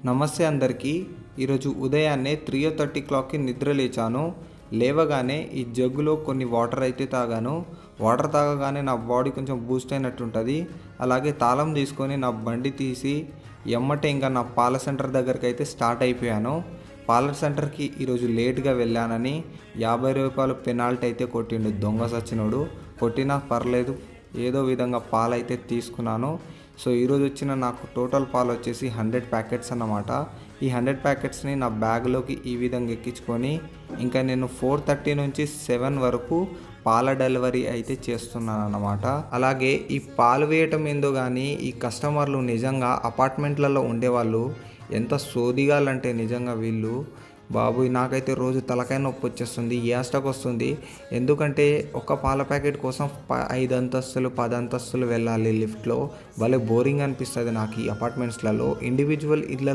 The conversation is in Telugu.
నమస్తే అందరికీ. ఈరోజు ఉదయాన్నే 3:30కి నిద్ర లేచాను. లేవగానే ఈ జగ్గులో కొన్ని వాటర్ అయితే తాగాను. వాటర్ తాగగానే నా బాడీ కొంచెం బూస్ట్ అయినట్టు ఉంటుంది. అలాగే తాళం తీసుకొని నా బండి తీసి ఎమ్మటే ఇంకా నా పాల సెంటర్ దగ్గరికి అయితే స్టార్ట్ అయిపోయాను. పాల సెంటర్కి ఈరోజు లేట్గా వెళ్ళానని 50 రూపాయలు పెనాల్టీ అయితే కొట్టిండు దొంగ సచ్చినోడు. కొట్టినా పర్లేదు, ఏదో విధంగా పాలు అయితే తీసుకున్నాను. సో ఈరోజు వచ్చిన నాకు టోటల్ పాలు వచ్చేసి 100 ప్యాకెట్స్ అన్నమాట. ఈ 100 ప్యాకెట్స్ని నా బ్యాగ్లోకి ఈ విధంగా ఎక్కించుకొని ఇంకా నేను 4:30 నుంచి 7 వరకు పాల డెలివరీ అయితే చేస్తున్నాను అన్నమాట. అలాగే ఈ పాలు వేయటం ఏందో కానీ ఈ కస్టమర్లు నిజంగా అపార్ట్మెంట్లలో ఉండేవాళ్ళు ఎంత సోదిగాలంటే నిజంగా వీళ్ళు బాబు, నాకైతే రోజు తలకాయ నొప్పి వచ్చేస్తుంది, యాస్టక్ వస్తుంది. ఎందుకంటే ఒక పాల ప్యాకెట్ కోసం 5 అంతస్తులు 10 అంతస్తులు వెళ్ళాలి లిఫ్ట్లో. భలే బోరింగ్ అనిపిస్తుంది నాకు ఈ అపార్ట్మెంట్స్లలో. ఇండివిజువల్ ఇళ్ళ